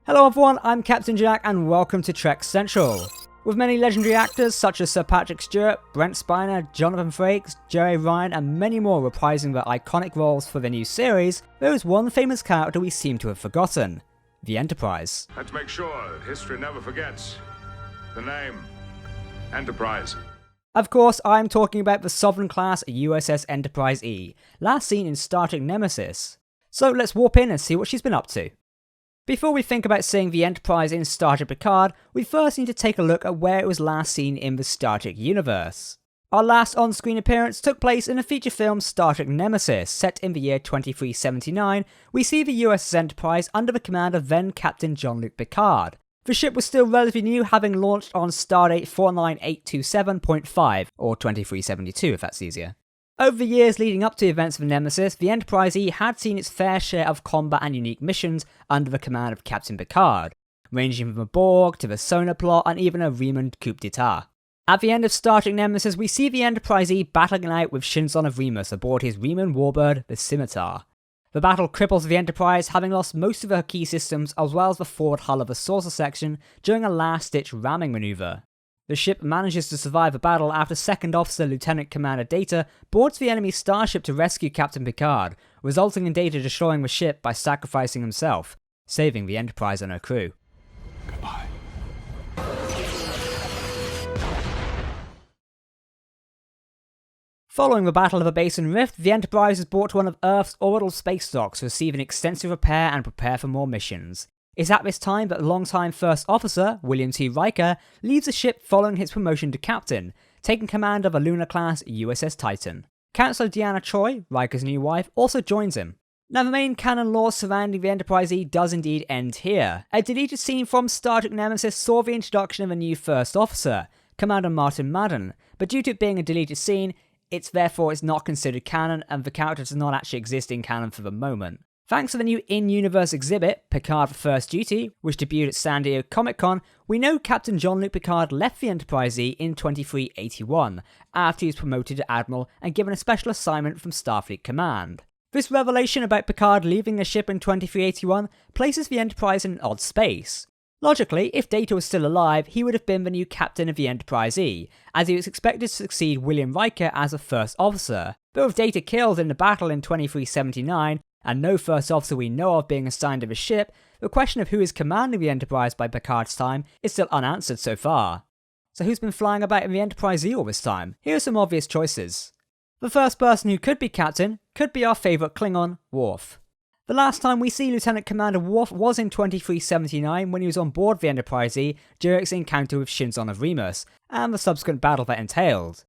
Hello everyone, I'm Captain Jack and welcome to Trek Central. With many legendary actors such as Sir Patrick Stewart, Brent Spiner, Jonathan Frakes, Jerry Ryan and many more reprising their iconic roles for the new series, there is one famous character we seem to have forgotten: the Enterprise. Let's make sure that history never forgets the name Enterprise. Of course, I'm talking about the Sovereign-class USS Enterprise E, last seen in Star Trek Nemesis. So let's warp in and see what she's been up to. Before we think about seeing the Enterprise in Star Trek Picard, we first need to take a look at where it was last seen in the Star Trek universe. Our last on-screen appearance took place in the feature film Star Trek Nemesis, set in the year 2379. We see the USS Enterprise under the command of then Captain Jean-luc Picard. The ship was still relatively new, having launched on stardate 49827.5, or 2372 if that's easier. Over the years leading up to the events of Nemesis, the Enterprise E had seen its fair share of combat and unique missions under the command of Captain Picard, ranging from the Borg to the Sonar Plot and even a Riemann coup d'etat. At the end of Star Trek Nemesis, we see the Enterprise E battling it out with Shinzon of Remus aboard his Riemann warbird, the Scimitar. The battle cripples the Enterprise, having lost most of her key systems as well as the forward hull of the saucer section during a last-ditch ramming maneuver. The ship manages to survive the battle after Second Officer Lieutenant Commander Data boards the enemy starship to rescue Captain Picard, resulting in Data destroying the ship by sacrificing himself, saving the Enterprise and her crew. Goodbye. Following the Battle of the Basin Rift, the Enterprise is brought to one of Earth's orbital space docks to receive an extensive repair and prepare for more missions. It's at this time that longtime First Officer, William T. Riker, leaves the ship following his promotion to Captain, taking command of a Lunar-class USS Titan. Counselor Deanna Troi, Riker's new wife, also joins him. Now the main canon lore surrounding the Enterprise E does indeed end here. A deleted scene from Star Trek Nemesis saw the introduction of a new First Officer, Commander Martin Madden, but due to it being a deleted scene, it's not considered canon and the character does not actually exist in canon for the moment. Thanks to the new in-universe exhibit, Picard for First Duty, which debuted at San Diego Comic-Con, we know Captain Jean-Luc Picard left the Enterprise E in 2381, after he was promoted to Admiral and given a special assignment from Starfleet Command. This revelation about Picard leaving the ship in 2381 places the Enterprise in an odd space. Logically, if Data was still alive, he would have been the new captain of the Enterprise E, as he was expected to succeed William Riker as a First Officer. But with Data killed in the battle in 2379, and no First Officer we know of being assigned to the ship, the question of who is commanding the Enterprise by Picard's time is still unanswered so far. So who's been flying about in the Enterprise E all this time? Here are some obvious choices. The first person who could be captain could be our favourite Klingon, Worf. The last time we see Lieutenant Commander Worf was in 2379 when he was on board the Enterprise E during its encounter with Shinzon of Remus, and the subsequent battle that entailed.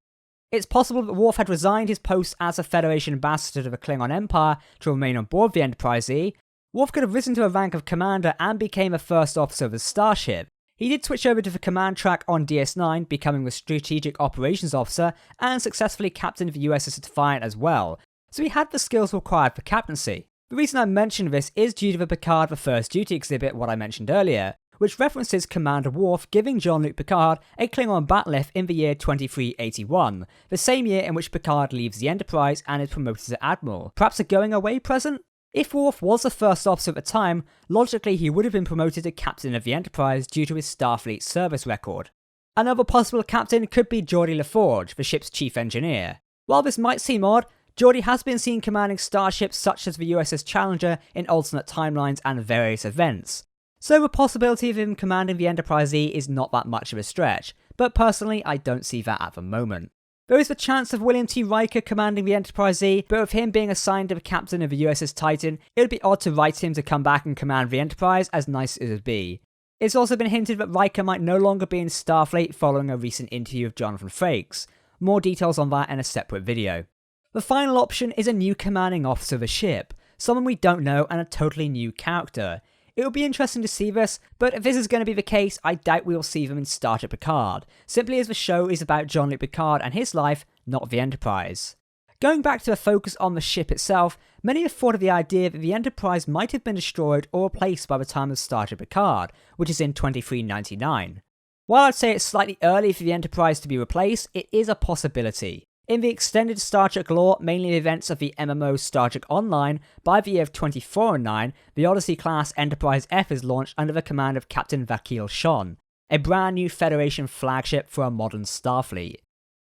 It's possible that Worf had resigned his post as a Federation ambassador to the Klingon Empire to remain on board the Enterprise E. Worf could have risen to a rank of commander and became a first officer of the starship. He did switch over to the command track on DS9, becoming the Strategic Operations Officer, and successfully captained the USS Defiant as well, so he had the skills required for captaincy. The reason I mention this is due to the Picard for First Duty exhibit what I mentioned earlier, which references Commander Worf giving Jean-Luc Picard a Klingon bat'leth in the year 2381, the same year in which Picard leaves the Enterprise and is promoted to Admiral. Perhaps a going-away present? If Worf was the first officer at the time, logically he would have been promoted to Captain of the Enterprise due to his Starfleet service record. Another possible captain could be Geordi LaForge, the ship's chief engineer. While this might seem odd, Geordi has been seen commanding starships such as the USS Challenger in alternate timelines and various events. So the possibility of him commanding the Enterprise E is not that much of a stretch, but personally I don't see that at the moment. There is the chance of William T. Riker commanding the Enterprise E, but with him being assigned to the captain of the USS Titan, it would be odd to write him to come back and command the Enterprise, as nice as it would be. It's also been hinted that Riker might no longer be in Starfleet following a recent interview with Jonathan Frakes. More details on that in a separate video. The final option is a new commanding officer of the ship, someone we don't know and a totally new character. It will be interesting to see this, but if this is going to be the case, I doubt we will see them in Star Trek Picard, simply as the show is about Jean-Luc Picard and his life, not the Enterprise. Going back to the focus on the ship itself, many have thought of the idea that the Enterprise might have been destroyed or replaced by the time of Star Trek Picard, which is in 2399. While I'd say it's slightly early for the Enterprise to be replaced, it is a possibility. In the extended Star Trek lore, mainly the events of the MMO Star Trek Online, by the year of 2409, the Odyssey-class Enterprise F is launched under the command of Captain Vakil Shon, a brand new Federation flagship for a modern Starfleet.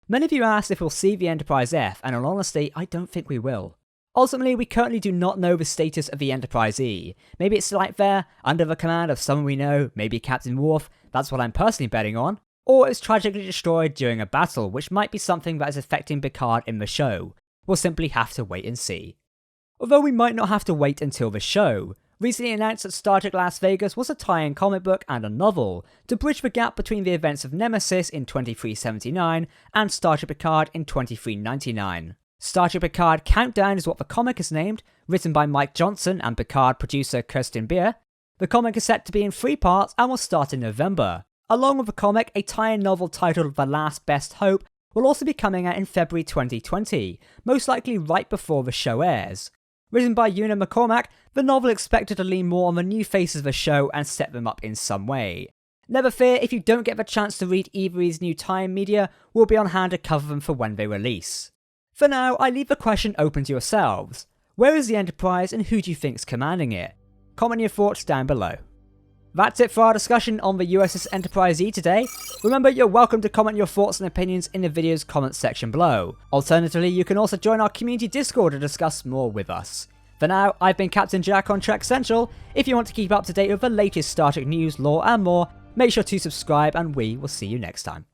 Many of you asked if we'll see the Enterprise F, and in all honesty, I don't think we will. Ultimately, we currently do not know the status of the Enterprise E. Maybe it's still out there, under the command of someone we know, maybe Captain Worf, that's what I'm personally betting on. Or it was tragically destroyed during a battle, which might be something that is affecting Picard in the show. We'll simply have to wait and see. Although we might not have to wait until the show. Recently announced that Star Trek Las Vegas was a tie-in comic book and a novel, to bridge the gap between the events of Nemesis in 2379 and Star Trek Picard in 2399. Star Trek Picard Countdown is what the comic is named, written by Mike Johnson and Picard producer Kirsten Beer. The comic is set to be in 3 parts and will start in November. Along with the comic, a tie-in novel titled The Last Best Hope will also be coming out in February 2020, most likely right before the show airs. Written by Una McCormack, the novel is expected to lean more on the new faces of the show and set them up in some way. Never fear, if you don't get the chance to read either of these new tie-in media, we'll be on hand to cover them for when they release. For now, I leave the question open to yourselves. Where is the Enterprise and who do you think's commanding it? Comment your thoughts down below. That's it for our discussion on the USS Enterprise E today. Remember, you're welcome to comment your thoughts and opinions in the video's comments section below. Alternatively, you can also join our community Discord to discuss more with us. For now, I've been Captain Jack on Trek Central. If you want to keep up to date with the latest Star Trek news, lore and more, make sure to subscribe and we will see you next time.